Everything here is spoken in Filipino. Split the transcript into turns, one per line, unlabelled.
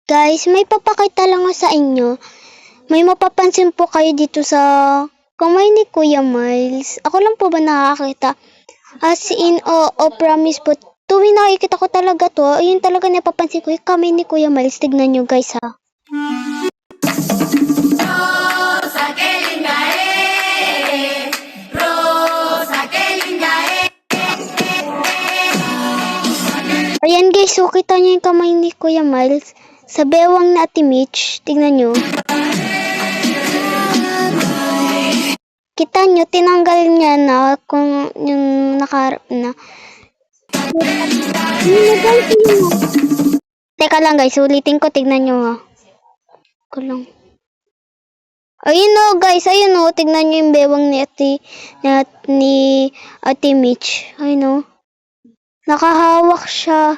Guys, may papakita lang ako sa inyo. May mapapansin po kayo dito sa kamay ni Kuya Miles. Ako lang po ba nakakita? As in, promise po. Tuwing nakikita ko talaga to, ayun talaga napapansin ko yung kamay ni Kuya Miles. Tignan nyo guys ha. Ayan guys, so kita nyo yung kamay ni Kuya Miles sa bewang na Ate Mitch. Tignan nyo. Kita nyo, tinanggal niya na kung yung nakaharap na. Teka lang guys, ulitin ko, tignan nyo ha. Ko lang. Ayun o guys, ayun o, tignan nyo yung bewang ni Ate Mitch. Ayun o. Nakahawak siya.